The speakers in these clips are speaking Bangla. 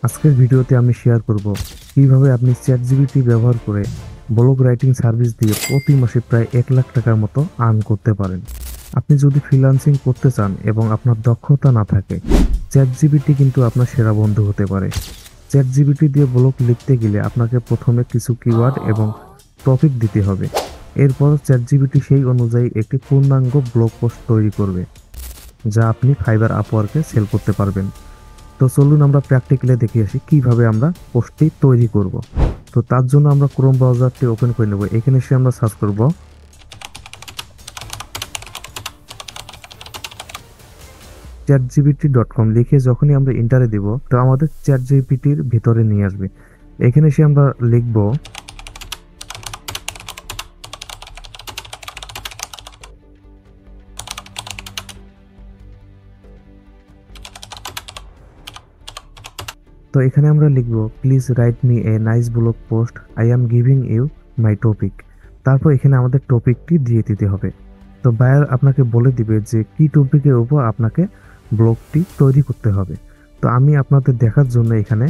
আজকের ভিডিওতে আমি শেয়ার করব কিভাবে আপনি চ্যাটজিপিটি ব্যবহার করে ব্লগ রাইটিং সার্ভিস দিয়ে প্রতি মাসে প্রায় 1 লাখ টাকার মতো আর্ন করতে পারেন। আপনি যদি ফ্রিল্যান্সিং করতে চান এবং আপনার দক্ষতা না থাকে, চ্যাটজিপিটি কিন্তু আপনার সেরা বন্ধু হতে পারে। চ্যাটজিপিটি দিয়ে ব্লগ লিখতে গেলে আপনাকে প্রথমে কিছু কিওয়ার্ড এবং টপিক দিতে হবে। এরপর চ্যাটজিপিটি সেই অনুযায়ী একটি পূর্ণাঙ্গ ব্লগ পোস্ট তৈরি করবে, যা আপনি ফাইবার আপওয়ার্কে সেল করতে পারবেন। তো চলুন আমরা প্র্যাকটিক্যালি দেখে আসি কিভাবে আমরা পোস্টটি তৈরি করব। তো তার জন্য আমরা ক্রোম ব্রাউজারটি ওপেন করে নেব। এখানে এসে আমরা সার্চ করব chatgpt.com লিখে যখনই আমরা এন্টারে দিব, তো আমাদের চ্যাটজিপিটির ভিতরে নিয়ে আসবে। এখানে এসে আমরা লিখব তো এখানে আমরা লিখব please write me a nice blog post, I am giving you my topic. তারপর এখানে আমাদের টপিকটি দিয়ে দিতে হবে। তো বায়ার আপনাকে বলে দিবে যে কি টপিকের উপর আপনাকে ব্লগটি তৈরি করতে হবে। তো আমি আপনাদের দেখার জন্য এখানে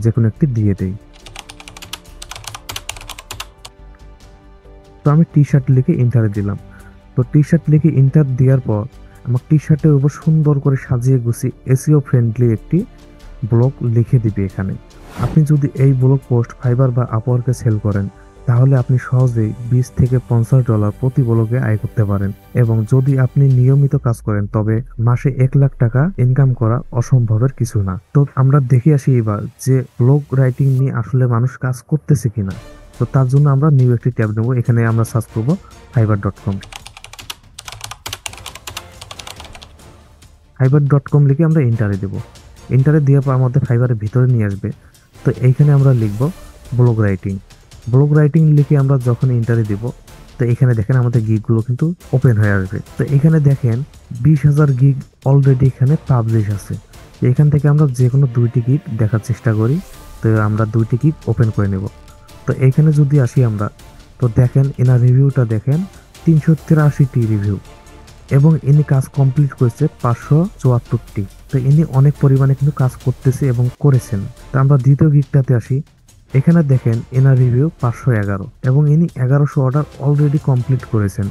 যে কোনো একটি দিয়ে দেই। তো আমি টি শার্ট লিখে এন্টারে দিলাম। তো টি শার্ট লিখে এন্টার দেওয়ার পর আমার টি শার্টের উপর সুন্দর করে সাজিয়ে গুছিয়ে এসইও ফ্রেন্ডলি একটি ব্লগ লিখে দিবে এখানে। আপনি যদি এই ব্লগ পোস্ট ফাইবার বা আপওয়ার্কে সেল করেন, তাহলে আপনি সহজেই $20 থেকে $50 প্রতি ব্লগে আয় করতে পারেন। এবং যদি আপনি নিয়মিত কাজ করেন, তবে মাসে 1 লাখ টাকা ইনকাম করা অসম্ভবের কিছু না। তো আমরা দেখে আসি এবার যে ব্লগ রাইটিং নিয়ে আসলে মানুষ কাজ করতেছে কিনা। তো তার জন্য আমরা নিউ একটি ট্যাব নেব। এখানে আমরা সার্চ করব fiverr.com। fiverr.com লিখে আমরা এন্টারে দেব। এন্টারে দেওয়ার পর আমাদের ফাইবারের ভিতরে নিয়ে আসবে। তো এইখানে আমরা লিখব ব্লগ রাইটিং। ব্লগ রাইটিং লিখে আমরা যখন এন্টারে দেব, তো এখানে দেখেন আমাদের গিগগুলো কিন্তু ওপেন হয়ে আসবে। তো এখানে দেখেন 20,000 গিগ অলরেডি এখানে পাবলিশ আছে। তো এখান থেকে আমরা যে কোনো 2টি গিগ দেখার চেষ্টা করি। তো আমরা 2টি গিগ ওপেন করে নেব। তো এখানে যদি আসি আমরা, তো দেখেন এনার রিভিউটা দেখেন 383টি রিভিউ, এবং ইনি কাজ কমপ্লিট করেছে 574টি। তো ইনি অনেক পরিমাণে কিন্তু কাজ করতেছে এবং করেছেন। তো আমরা দ্বিতীয় গিগটাতে আসি। এখানে দেখেন এনার রিভিউ 511, এবং ইনি 1100 অর্ডার অলরেডি কমপ্লিট করেছেন।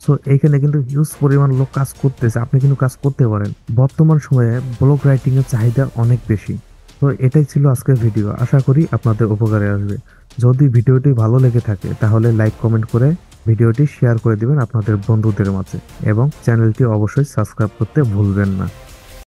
সো এইখানে কিন্তু হিউজ পরিমাণ লোক কাজ করতেছে, আপনি কিন্তু কাজ করতে পারেন। বর্তমান সময়ে ব্লগ রাইটিং এর চাহিদা অনেক বেশি। তো এটাই ছিল আজকের ভিডিও, আশা করি আপনাদের উপকারে আসবে। যদি ভিডিওটি ভালো লেগে থাকে, তাহলে লাইক কমেন্ট করে ভিডিওটি শেয়ার করে দিবেন আপনাদের বন্ধুদের মাঝে, এবং চ্যানেলটি অবশ্যই সাবস্ক্রাইব করতে ভুলবেন না।